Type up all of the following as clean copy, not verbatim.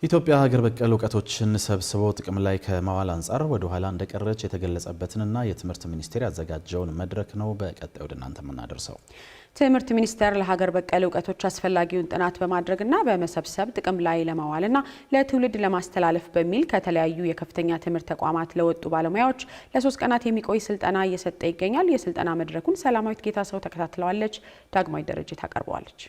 ኢትዮጵያ ሀገር በቀል እውቀቶችን ሰብስበው ጥቅም ላይ ከማዋል አንጻር ወደ ኋላ እንደቀረች የተገለጸበትንና የትምህርት ሚኒስቴር ያዘጋጀውን መድረክ ነው በቀጣይ ወደ እናንተ የምናደርሰው። ትምህርት ሚኒስቴር ለሀገር በቀል እውቀቶች አስፈላጊውን ጥናት በማድረግና በመሰብሰብ ጥቅም ላይ ለማዋልና ለትውልድ ለማስተላለፍ በሚል ከተለያዩ የከፍተኛ ትምህርት ተቋማት ለወጡ ባለሙያዎች ለ3 ቀናት የሚቆይ ስልጠና እየሰጠ ይገኛል። የስልጠና መድረኩን ሰላማዊት ጌታሰው ተከታትለዋለች። ዳግማዊ ደረጃ ታቀርበዋለች።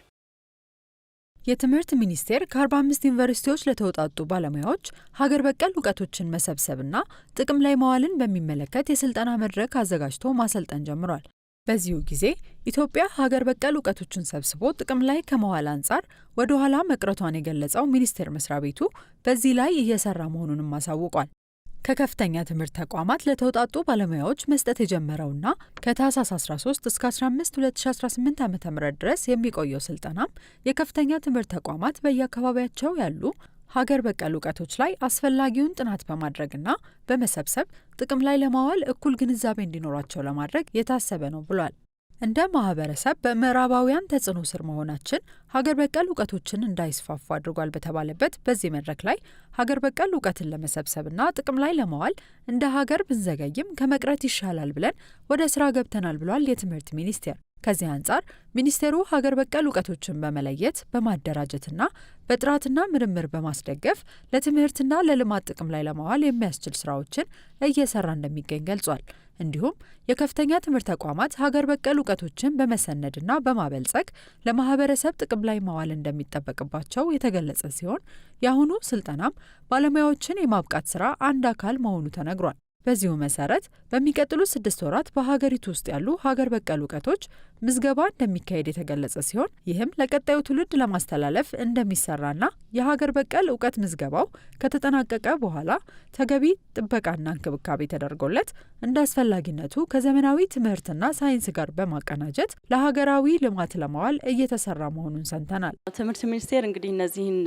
የትምህርት ሚኒስቴር ከ45 ዩኒቨርሲቲዎች ለተውጣጡ ባለሙያዎች ሀገር በቀል እውቀቶችን መሰብሰብና ጥቅም ላይ ማዋልን በሚመለከት የስልጠና መድረክ አዘጋጅቶ ማሰልጠን ጀምሯል። በዚሁ ጊዜ ኢትዮጵያ ሀገር በቀል እውቀቶችን ሰብስቦ ጥቅም ላይ ከመዋል አንጻር ወደ ኋላ መቅረቷን የገለጸው ሚኒስቴር መስሪያ ቤቱ በዚህ ላይ እየሰራ መሆኑንም አሳውቋል። ከከፍተኛ ትምህርት ተቋማት ለተውጣጡ ባለሙያዎች መስጠት የጀመረውና ከታህሳስ 13 እስከ 15 2018 ዓ.ም ድረስ የሚቆየው ስልጠናም የከፍተኛ ትምህርት ተቋማት በየአካባቢያቸው ያሉ ሀገር በቀል እውቀቶች ላይ አስፈላጊውን ጥናት በማድረግና በመሰብሰብ ጥቅም ላይ ለማዋል እኩል ግንዛቤ እንዲኖራቸው ለማድረግ የታሰበ ነው ብሏል። እንደ ማህበረሰብ በምዕራባውያን ተጽዕኖ ስር መሆናችን ሀገር በቀል እውቀቶችን እንዳይስፋፉ አድርጓል በተባለበት በዚህ መድረክ ላይ ሀገር በቀል እውቀትን ለመሰብሰብና ጥቅም ላይ ለማዋል እንደ ሀገር ብንዘገይም ከመቅረት ይሻላል ብለን ወደ ስራ ገብተናል ብሏል የትምህርት ሚኒስቴር። ከዚህ አንጻር ሚኒስቴሩ ሀገር በቀል እውቀቶችን በመለየት በማደራጀትና በጥራትና ምርምር በማስደገፍ ለትምህርትና ለልማት ጥቅም ላይ ለማዋል የሚያስችል ስራዎችን እየሰራ እንደሚገኝ ገልጿል። እንዲሁም የከፍተኛ ትምህርት ተቋማት ሀገር በቀል እውቀቶችን በመሰነድና በማበልጸግ ለማህበረሰብ ጥቅም ላይ ማዋል እንደሚጠበቅባቸው የተገለጸ ሲሆን የአሁኑ ስልጠናም ባለሙያዎችን የማብቃት ስራ አንድ አካል መሆኑ ተነግሯል። በዚሁ መሰረት በሚቀጥሉት 6 ወራት በሀገሪቱ ውስጥ ያሉ ሀገር በቀል እውቀቶች ምዝገባ እንደሚካሄድ የተገለጸ ሲሆን ይህም ለቀጣዩ ትውልድ ለማስተላለፍ እንደሚሰራና የሀገር በቀል እውቀት ምዝገባው ከተጠናቀቀ በኋላ ተገቢ ጥበቃና እንክብካቤ ተደርጎለት እንደ አስፈላጊነቱ ከዘመናዊ ትምህርትና ሳይንስ ጋር በማቀናጀት ለሀገራዊ ልማት ለማዋል እየተሰራ መሆኑን ሰምተናል። ትምህርት ሚኒስቴር እንግዲህ እነዚህን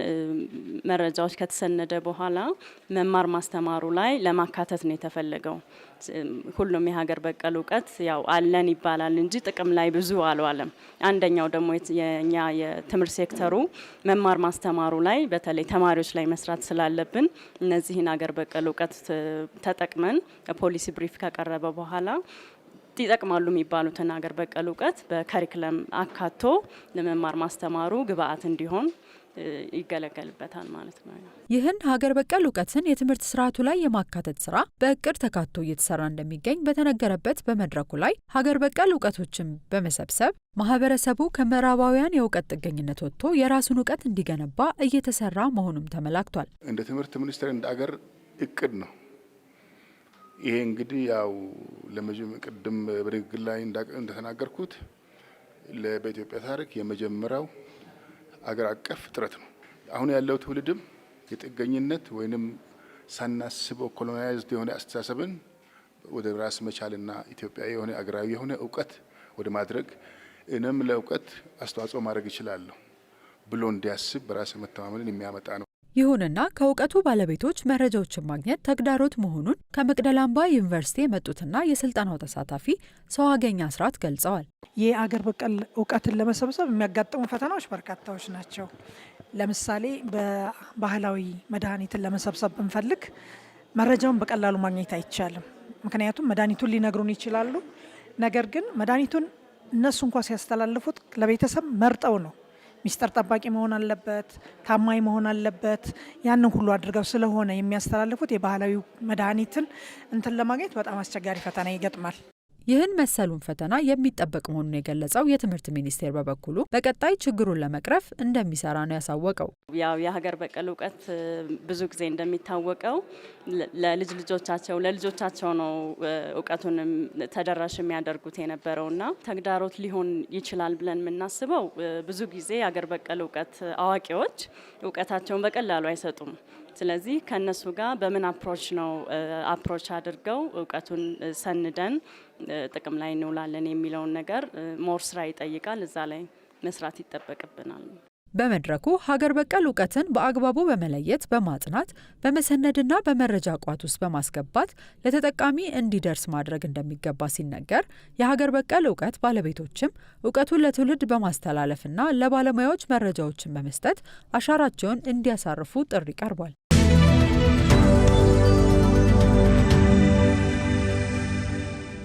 መረጃዎች ከተሰነደ በኋላ መማር ማስተማሩ ላይ ለማካተት ነው የተፈለገው። ሁሉም የሀገር በቀል እውቀት ያው አለን ይባላል እንጂ ጥቅም ላይ ብዙ አልዋለም። አንደኛው ደግሞ የኛ የትምህርት ሴክተሩ መማር ማስተማሩ ላይ በተለይ ተማሪዎች ላይ መስራት ስላለብን እነዚህን ሀገር በቀል እውቀት ተጠቅመን ፖሊሲ ብሪፍ ከቀረበ በኋላ ይጠቅማሉ የሚባሉትን ሀገር በቀል እውቀት በከሪክለም አካቶ ለመማር ማስተማሩ ግብአት እንዲሆን ይገለገልበታል ማለት ነው። ይህን ሀገር በቀል እውቀትን የትምህርት ስርዓቱ ላይ የማካተት ስራ በእቅድ ተካቶ እየተሰራ እንደሚገኝ በተነገረበት በመድረኩ ላይ ሀገር በቀል እውቀቶችን በመሰብሰብ ማህበረሰቡ ከምዕራባውያን የእውቀት ጥገኝነት ወጥቶ የራሱን እውቀት እንዲገነባ እየተሰራ መሆኑም ተመላክቷል። እንደ ትምህርት ሚኒስቴር እንደ አገር እቅድ ነው። ይሄ እንግዲህ ያው ቅድም በንግግር ላይ እንደተናገርኩት በኢትዮጵያ ታሪክ የመጀመሪያው አገር አቀፍ ጥረት ነው። አሁን ያለው ትውልድም የጥገኝነት ወይንም ሳናስበው ኮሎናይዝድ የሆነ አስተሳሰብን ወደ ራስ መቻልና ኢትዮጵያ የሆነ አገራዊ የሆነ እውቀት ወደ ማድረግ እኔም ለእውቀት አስተዋጽኦ ማድረግ ይችላለሁ ብሎ እንዲያስብ በራስ መተማመንን የሚያመጣ ነው። ይሁንና ከእውቀቱ ባለቤቶች መረጃዎችን ማግኘት ተግዳሮት መሆኑን ከመቅደላ አምባ ዩኒቨርሲቲ የመጡትና የስልጠናው ተሳታፊ ሰዋገኛ አስራት ገልጸዋል። የአገር በቀል እውቀትን ለመሰብሰብ የሚያጋጥሙ ፈተናዎች በርካታዎች ናቸው። ለምሳሌ በባህላዊ መድኃኒትን ለመሰብሰብ ብንፈልግ መረጃውን በቀላሉ ማግኘት አይቻልም። ምክንያቱም መድኃኒቱን ሊነግሩን ይችላሉ። ነገር ግን መድኃኒቱን እነሱ እንኳ ሲያስተላልፉት ለቤተሰብ መርጠው ነው። ሚስጥር ጠባቂ መሆን አለበት፣ ታማኝ መሆን አለበት። ያንን ሁሉ አድርገው ስለሆነ የሚያስተላልፉት የባህላዊ መድኃኒትን ለማግኘት በጣም አስቸጋሪ ፈተና ይገጥማል። ይህን መሰሉን ፈተና የሚጠበቅ መሆኑን የገለጸው የትምህርት ሚኒስቴር በበኩሉ በቀጣይ ችግሩን ለመቅረፍ እንደሚሰራ ነው ያሳወቀው። ያው የሀገር በቀል እውቀት ብዙ ጊዜ እንደሚታወቀው ለልጆቻቸው ነው እውቀቱን ተደራሽ የሚያደርጉት የነበረውና ተግዳሮት ሊሆን ይችላል ብለን የምናስበው ብዙ ጊዜ የሀገር በቀል እውቀት አዋቂዎች እውቀታቸውን በቀላሉ አይሰጡም። ስለዚህ ከነሱ ጋር በምን አፕሮች አድርገው እውቀቱን ሰንደን ጥቅም ላይ እንውላለን የሚለውን ነገር ሞር ስራ ይጠይቃል። እዛ ላይ መስራት ይጠበቅብናል። በመድረኩ ሀገር በቀል እውቀትን በአግባቡ በመለየት በማጥናት በመሰነድና በመረጃ ቋት ውስጥ በማስገባት ለተጠቃሚ እንዲደርስ ማድረግ እንደሚገባ ሲነገር፣ የሀገር በቀል እውቀት ባለቤቶችም እውቀቱን ለትውልድ በማስተላለፍና ለባለሙያዎች መረጃዎችን በመስጠት አሻራቸውን እንዲያሳርፉ ጥሪ ቀርቧል።